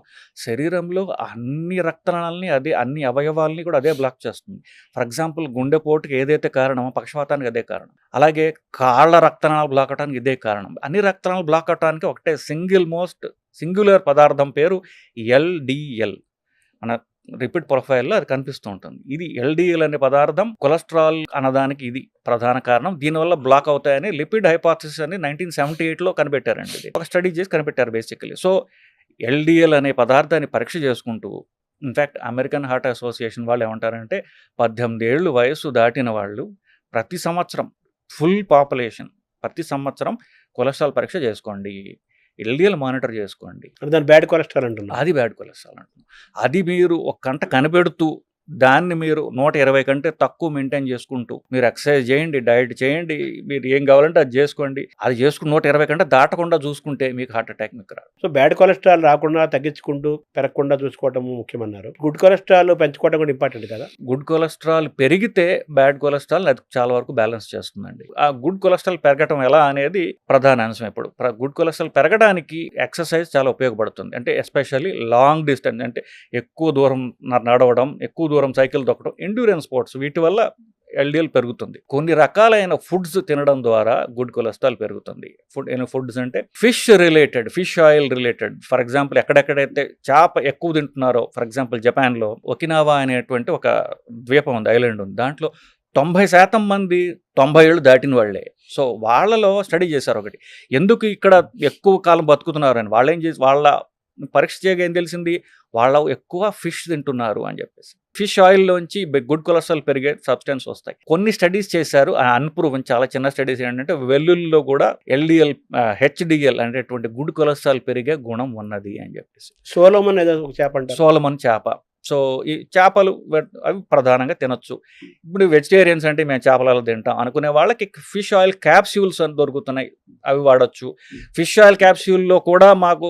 శరీరంలో అన్ని రక్తనాళాలని, అన్ని అవయవాల్ని కూడా అదే బ్లాక్ చేస్తుంది. ఫర్ ఎగ్జాంపుల్ గుండెపోటుకి ఏదైతే కారణమో పక్షవాతానికి అదే కారణం. అలాగే కాళ్ళ రక్తనాళాలు బ్లాక్ అవడానికి ఇదే కారణం. అన్ని రక్తనాళాలు బ్లాక్ అవడానికి ఒకటే సింగులర్ పదార్థం పేరు ఎల్డిఎల్. మన రిపీట్ ప్రొఫైల్లో అది కనిపిస్తూ ఉంటుంది. ఇది ఎల్డిఎల్ అనే పదార్థం కొలెస్ట్రాల్ అన్నదానికి ఇది ప్రధాన కారణం. దీనివల్ల బ్లాక్ అవుతాయని లిపిడ్ హైపోథసిస్ అని 1978లో కనిపెట్టారండి. ఇది ఒక స్టడీ చేసి కనిపెట్టారు బేసికలీ. సో ఎల్డిఎల్ అనే పదార్థాన్ని పరీక్ష చేసుకుంటూ, ఇన్ఫ్యాక్ట్ అమెరికన్ హార్ట్ అసోసియేషన్ వాళ్ళు ఏమంటారంటే 18 ఏళ్ళు వయసు దాటిన వాళ్ళు ప్రతి సంవత్సరం, ఫుల్ పాపులేషన్ ప్రతి సంవత్సరం కొలెస్ట్రాల్ పరీక్ష చేసుకోండి, ఎల్డిఎల్ మానిటర్ చేసుకోండి. దాని బ్యాడ్ కొలెస్ట్రాల్ అంటున్నారు. అది బ్యాడ్ కొలెస్ట్రాల్ అంటున్నాం. అది మీరు ఒక గంట కనిపెడుతూ దాన్ని మీరు 120 కంటే తక్కువ మెయింటైన్ చేసుకుంటూ మీరు ఎక్సర్సైజ్ చేయండి, డైట్ చేయండి, మీరు ఏం కావాలంటే అది చేసుకోండి. అది చేసుకుని 120 కంటే దాటకుండా చూసుకుంటే మీకు హార్ట్ అటాక్ మీకు రాదు. సో బ్యాడ్ కొలెస్ట్రాల్ రాకుండా తగ్గించుకుంటూ పెరగకుండా చూసుకోవడం ముఖ్యమన్నారు. గుడ్ కొలెస్ట్రాల్ పెంచుకోవడం కూడా ఇంపార్టెంట్ కదా. గుడ్ కొలెస్ట్రాల్ పెరిగితే బ్యాడ్ కొలెస్ట్రాల్ అది చాలా వరకు బ్యాలెన్స్ చేస్తుందండి. ఆ గుడ్ కొలెస్ట్రాల్ పెరగటం ఎలా అనేది ప్రధాన అంశం. ఇప్పుడు గుడ్ కొలెస్ట్రాల్ పెరగడానికి ఎక్సర్సైజ్ చాలా ఉపయోగపడుతుంది. అంటే ఎస్పెషల్లీ లాంగ్ డిస్టెన్స్, అంటే ఎక్కువ దూరం నడవడం, ఎక్కువ దూరం సైకిల్ తొక్కడం, ఎండ్యూరెన్స్ స్పోర్ట్స్, వీటి వల్ల ఎల్డిఎల్ పెరుగుతుంది. కొన్ని రకాలైన ఫుడ్స్ తినడం ద్వారా గుడ్ కొలెస్ట్రాల్ పెరుగుతుంది. ఫుడ్స్ అంటే fish related, fish oil related. For example ఎక్కడెక్కడైతే చేప ఎక్కువ తింటున్నారో, ఫర్ ఎగ్జాంపుల్ జపాన్లో ఒకినావా అనేటువంటి ఒక ద్వీపం ఉంది, ఐలాండ్ ఉంది. దాంట్లో 90% మంది 90 ఏళ్ళు దాటిన వాళ్ళే. సో వాళ్ళలో స్టడీ చేశారు ఒకటి, ఎందుకు ఇక్కడ ఎక్కువ కాలం బతుకుతున్నారు అని. వాళ్ళు ఏం చేసి వాళ్ళ పరీక్ష చేయగా ఏం తెలిసింది, వాళ్ళు ఎక్కువ ఫిష్ తింటున్నారు అని చెప్పేసి. ఫిష్ ఆయిల్లోంచి గుడ్ కొలెస్ట్రాల్ పెరిగే సబ్స్టెన్స్ వస్తాయి. కొన్ని స్టడీస్ చేశారు, అన్ప్రూవన్, చాలా చిన్న స్టడీస్ ఏంటంటే వెల్లుల్లిలో కూడా ఎల్డిఎల్, హెచ్డిఎల్ అనేటువంటి గుడ్ కొలెస్ట్రాల్ పెరిగే గుణం ఉన్నది అని చెప్పేసి. సోలోమన్ ఏదో ఒక చేప అంటారు. సోలమన్ చేప. సో ఈ చేపలు అవి ప్రధానంగా తినొచ్చు. ఇప్పుడు వెజిటేరియన్స్ అంటే మేము చేపలలో తింటాం అనుకునే వాళ్ళకి ఫిష్ ఆయిల్ క్యాప్స్యూల్స్ అని దొరుకుతున్నాయి, అవి వాడచ్చు. ఫిష్ ఆయిల్ క్యాప్స్యూల్లో కూడా మాకు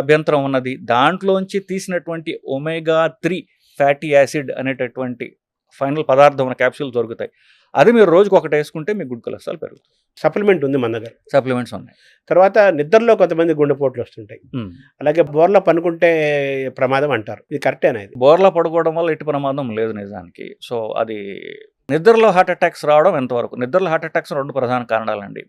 అభ్యంతరం ఉన్నది. దాంట్లోంచి తీసినటువంటి ఒమేగా 3 ఫ్యాటీ యాసిడ్ అనేటటువంటి ఫైనల్ పదార్థం ఉన్న క్యాప్సూల్ దొరుకుతాయి. అది మీరు రోజుకు ఒకటి వేసుకుంటే మీకు గుడ్ కొలెస్ట్రాల్ పెరుగుతుంది. సప్లిమెంట్ ఉంది మన దగ్గర. సప్లిమెంట్స్ ఉన్నాయి. తర్వాత నిద్రలో కొంతమంది గుండెపోట్లు వస్తుంటాయి, అలాగే బోర్లో పనుకుంటే ప్రమాదం అంటారు. ఇది కరెక్టేనా? ఇది బోర్లా పడుకోవడం వల్ల ఎట్టి ప్రమాదం లేదు నిజానికి. సో అది నిద్రలో హార్ట్ అటాక్స్ రావడం ఎంతవరకు, నిద్రలో హార్ట్ అటాక్స్ 2 ప్రధాన కారణాలండి.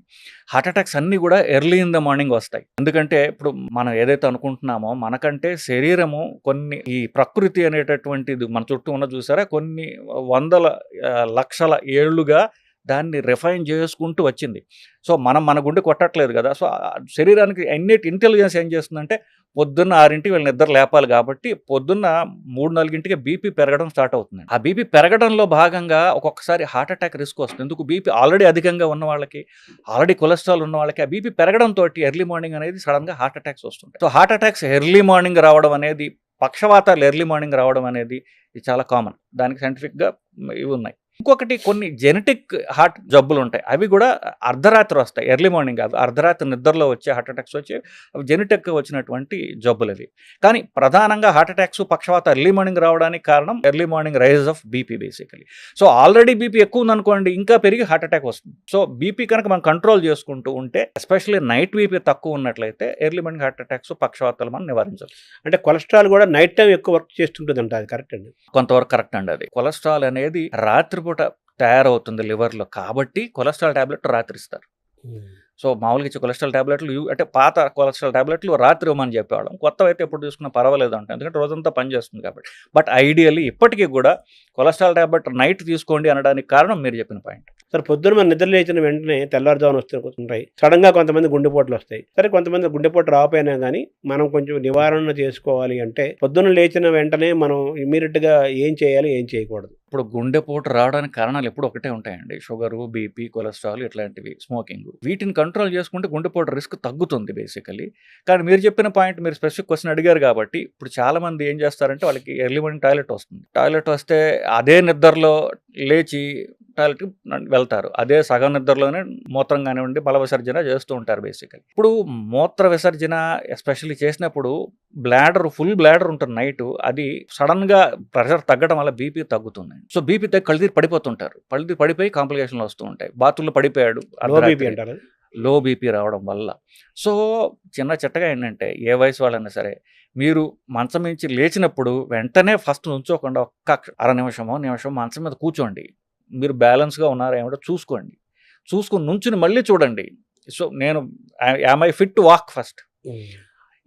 హార్ట్ అటాక్స్ అన్నీ కూడా ఎర్లీ ఇన్ ద మార్నింగ్ వస్తాయి. ఎందుకంటే ఇప్పుడు మనం ఏదైతే అనుకుంటున్నామో, మనకంటే శరీరము కొన్ని, ఈ ప్రకృతి అనేటటువంటిది మన చుట్టూ ఉన్న చూసారా, కొన్ని వందల లక్షల ఏళ్లుగా దాన్ని రిఫైన్ చేసుకుంటూ వచ్చింది. సో మన గుండె కొట్టట్లేదు కదా. సో శరీరానికి ఇన్నెట్ ఇంటెలిజెన్స్ ఏం చేస్తుందంటే, పొద్దున్న 6ంటికి వీళ్ళు నిద్ర లేపాలి కాబట్టి పొద్దున్న 3-4ంటికి బీపీ పెరగడం స్టార్ట్ అవుతుంది. ఆ బీపీ పెరగడంలో భాగంగా ఒక్కొక్కసారి హార్ట్ అటాక్ రిస్క్ వస్తుంది. ఎందుకు, బీపీ ఆల్రెడీ అధికంగా ఉన్న వాళ్ళకి, ఆల్రెడీ కొలెస్ట్రాల్ ఉన్న వాళ్ళకి ఆ బీపీ పెరగడంతో ఎర్లీ మార్నింగ్ అనేది సడన్గా హార్ట్ అటాక్స్ వస్తుంటాయి. So heart attacks early morning రావడం అనేది, పక్షవాతాలు ఎర్లీ మార్నింగ్ రావడం అనేది ఇది చాలా కామన్. దానికి సైంటిఫిక్గా ఇవి ఉన్నాయి. ఇంకొకటి, కొన్ని జెనెటిక్ హార్ట్ జబ్బులు ఉంటాయి, అవి కూడా అర్ధరాత్రి వస్తాయి, ఎర్లీ మార్నింగ్. అవి అర్ధరాత్రి నిద్రలో వచ్చే హార్ట్ అటాక్స్ వచ్చి అవి జెనెటిక్గా వచ్చినటువంటి జబ్బులు అవి. కానీ ప్రధానంగా హార్ట్ అటాక్స్, పక్షవాత ఎర్లీ మార్నింగ్ రావడానికి కారణం early morning rise of BP basically. So already BP ఎక్కువ ఉందనుకోండి, ఇంకా పెరిగి హార్ట్ అటాక్ వస్తుంది. సో బీపీ కనుక మనం కంట్రోల్ చేసుకుంటూ ఉంటే, ఎస్పెషల్లీ నైట్ బీపీ తక్కువ ఉన్నట్లయితే ఎర్లీ మార్నింగ్ హార్ట్ అటాక్స్, పక్షవాతాలు మనం నివారించవచ్చు. అంటే కొలెస్ట్రాల్ కూడా నైట్ టైం ఎక్కువ వర్క్ చేస్తుంటుంది అంటే అది కరెక్ట్ అండి? కొంతవరకు కరెక్ట్ అండి. అది కొలెస్ట్రాల్ అనేది రాత్రిపూట తయారవుతుంది లివర్లో, కాబట్టి కొలెస్ట్రాల్ టాబ్లెట్ రాత్రి ఇస్తారు. సో మామూలుగా ఇచ్చే కొలెస్ట్రాల్ టాబ్లెట్లు అంటే పాత కొలెస్ట్రాల్ టాబ్లెట్లు రాత్రి ఇవ్వమని చెప్పేవాళ్ళం. కొత్తవి అయితే ఎప్పుడు తీసుకున్నా పర్వాలేదు అంటే, ఎందుకంటే రోజంతా పనిచేస్తుంది కాబట్టి. బట్ ఐడియల్లీ ఇప్పటికీ కూడా కొలెస్ట్రాల్ టాబ్లెట్ నైట్ తీసుకోండి అనడానికి కారణం మీరు చెప్పిన పాయింట్. సరే, పొద్దున్న మన నిద్ర లేచిన వెంటనే తెల్లారుజామున వస్తుంటాయి, సడన్గా కొంతమంది గుండెపోట్లు వస్తాయి. సరే, కొంతమంది గుండెపోటు రాకపోయినా కానీ మనం కొంచెం నివారణ చేసుకోవాలి అంటే, పొద్దున్న లేచిన వెంటనే మనం ఇమీడియట్గా ఏం చేయాలి, ఏం చేయకూడదు? ఇప్పుడు గుండెపోటు రావడానికి కారణాలు ఎప్పుడు ఒకటే ఉంటాయండి, షుగరు, బీపీ, కొలెస్ట్రాల్ ఇట్లాంటివి, స్మోకింగ్. వీటిని కంట్రోల్ చేసుకుంటే గుండెపోటు రిస్క్ తగ్గుతుంది బేసికలీ. కానీ మీరు చెప్పిన పాయింట్, మీరు స్పెసిఫిక్ క్వశ్చన్ అడిగారు కాబట్టి, ఇప్పుడు చాలా మంది ఏం చేస్తారంటే, వాళ్ళకి ఎర్లీ మార్నింగ్ టాయిలెట్ వస్తుంది, టాయిలెట్ వస్తే అదే నిద్రలో లేచి టాయిలెట్కి వెళ్తారు, అదే సగం నిద్రలోనే మూత్రం కానివ్వండి మల విసర్జన చేస్తూ ఉంటారు బేసికలీ. ఇప్పుడు మూత్ర విసర్జన ఎస్పెషల్లీ చేసినప్పుడు ఫుల్ బ్లాడర్ ఉంటుంది నైట్, అది సడన్గా ప్రెషర్ తగ్గడం వల్ల బీపీ తగ్గుతుంది. సో బీపీ తగ్గి కళ్ళు తీరి పడిపోతుంటారు, కళ్ళు తీరి పడిపోయి కాంప్లికేషన్లు వస్తూ ఉంటాయి. బాత్రూంలో పడిపోయాడు, లో బీపీ రావడం వల్ల. సో చిన్న చిట్టగా ఏంటంటే, ఏ వయసు వాళ్ళైనా సరే, మీరు మంచం నుంచి లేచినప్పుడు వెంటనే ఫస్ట్ నుంచోకుండా ఒక్క అర నిమిషమో మంచం మీద కూర్చోండి, మీరు బ్యాలెన్స్గా ఉన్నారా ఏమిటో చూసుకోండి, చూసుకుని నుంచుని మళ్ళీ చూడండి. సో నేను am I fit to walk first,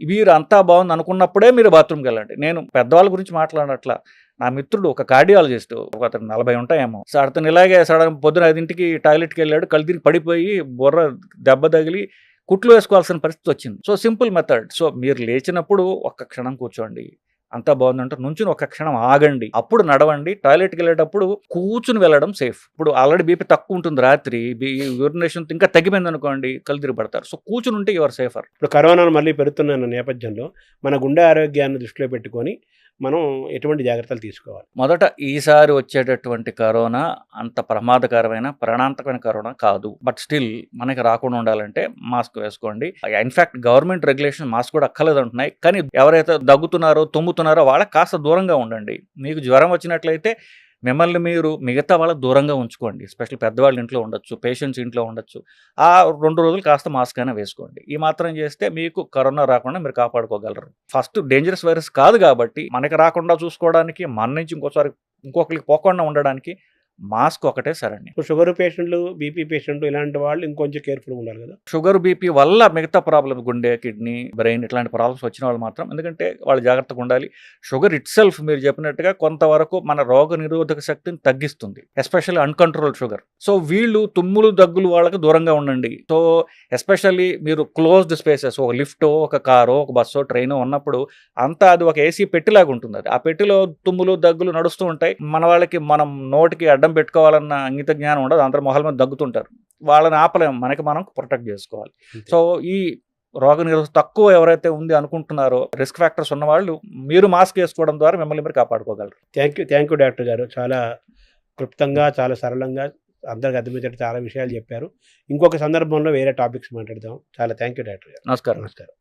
మీరు అంతా బాగుంది అనుకున్నప్పుడే మీరు బాత్రూమ్కి వెళ్ళండి. నేను పెద్దవాళ్ళ గురించి మాట్లాడట్లా, నా మిత్రుడు ఒక కార్డియాలజిస్ట్, అతను 40 ఉంటాయేమో, సో అతను ఇలాగే సడన్ పొద్దున 5ంటికి టాయిలెట్కి వెళ్ళాడు, కళ్ళు తిరిగి పడిపోయి బుర్ర దెబ్బ తగిలి కుట్లు వేసుకోవాల్సిన పరిస్థితి వచ్చింది. So simple method. సో మీరు లేచినప్పుడు ఒక్క క్షణం కూర్చోండి, అంతా బాగుందంటే నుంచుని ఒక క్షణం ఆగండి, అప్పుడు నడవండి. టాయిలెట్కి వెళ్ళేటప్పుడు కూర్చుని వెళ్ళడం సేఫ్. ఇప్పుడు ఆల్రెడీ బీపీ తక్కువ ఉంటుంది, రాత్రి యూరినేషన్ ఇంకా తగ్గిపోయింది అనుకోండి, కళ్ళు తిరిగి పడతారు. సో కూర్చుని ఉంటే యువర్ సేఫర్. ఇప్పుడు కరోనా మళ్ళీ పెరుగుతున్న నేపథ్యంలో మన గుండె ఆరోగ్యాన్ని దృష్టిలో పెట్టుకొని మనం ఎటువంటి జాగ్రత్తలు తీసుకోవాలి? మొదట ఈసారి వచ్చేటటువంటి కరోనా అంత ప్రమాదకరమైన ప్రాణాంతకమైన కరోనా కాదు. బట్ స్టిల్ మనకి రాకుండా ఉండాలంటే మాస్క్ వేసుకోండి. ఇన్ఫాక్ట్ గవర్నమెంట్ రెగ్యులేషన్ మాస్క్ కూడా అక్కర్లేదు అంటున్నాయి. కానీ ఎవరైతే దగ్గుతున్నారో తుమ్ముతున్నారో వాళ్ళకి కాస్త దూరంగా ఉండండి. మీకు జ్వరం వచ్చినట్లయితే మిమ్మల్ని మీరు మిగతా వాళ్ళకి దూరంగా ఉంచుకోండి. ఎస్పెషల్లీ పెద్దవాళ్ళు ఇంట్లో ఉండొచ్చు, పేషెంట్స్ ఇంట్లో ఉండొచ్చు. ఆ 2 రోజులు కాస్త మాస్క్ అయినా వేసుకోండి. ఈ మాత్రం చేస్తే మీకు కరోనా రాకుండా మీరు కాపాడుకోగలరు. ఫస్ట్ డేంజరస్ వైరస్ కాదు కాబట్టి మనకి రాకుండా చూసుకోవడానికి, మన నుంచి ఇంకొకరికి పోకుండా ఉండడానికి మాస్క్ ఒకటే సరండి. ఇప్పుడు షుగర్ పేషెంట్లు, బీపీ పేషెంట్లు ఇలాంటి వాళ్ళు ఇంకొంచెం కేర్ఫుల్గా ఉండాలి కదా. షుగర్ బీపీ వల్ల మిగతా ప్రాబ్లమ్స్, గుండె, కిడ్నీ, బ్రెయిన్ ఇట్లాంటి ప్రాబ్లమ్స్ వచ్చిన వాళ్ళు మాత్రం, ఎందుకంటే వాళ్ళు జాగ్రత్తగా ఉండాలి. షుగర్ ఇట్ సెల్ఫ్ మీరు చెప్పినట్టుగా కొంతవరకు మన రోగ నిరోధక శక్తిని తగ్గిస్తుంది, ఎస్పెషల్లీ అన్కంట్రోల్డ్ షుగర్. సో వీళ్ళు తుమ్ములు దగ్గులు వాళ్ళకి దూరంగా ఉండండి. సో ఎస్పెషల్లీ మీరు క్లోజ్డ్ స్పేసెస్, ఒక లిఫ్టో, ఒక కారో, ఒక బస్సో, ట్రైనో ఉన్నప్పుడు అంతా అది ఒక ఏసీ పెట్టిలాగా ఉంటుంది. అది ఆ పెట్టిలో తుమ్ములు దగ్గులు నడుస్తూ ఉంటాయి. మన వాళ్ళకి మనం నోటికి అడ్డం పెట్టుకోవాలన్న అంగిత జ్ఞానం ఉండదు. అందరూ మొహల మీద దగ్గుతుంటారు. వాళ్ళని ఆపలేము, మనకి మనం ప్రొటెక్ట్ చేసుకోవాలి. సో ఈ రోగ నిరోధక తక్కువ ఎవరైతే ఉంది అనుకుంటున్నారో, రిస్క్ ఫ్యాక్టర్స్ ఉన్న వాళ్ళు మీరు మాస్క్ వేసుకోవడం ద్వారా మిమ్మల్ని మీరు కాపాడుకోగలరు. థ్యాంక్ యూ డాక్టర్ గారు. చాలా క్లుప్తంగా, చాలా సరళంగా అందరికి అర్థమయ్యేటట్టు చాలా విషయాలు చెప్పారు. ఇంకొక సందర్భంలో వేరే టాపిక్స్ మాట్లాడదాం. చాలా థ్యాంక్ యూ డాక్టర్ గారు. నమస్కారం. నమస్కారం.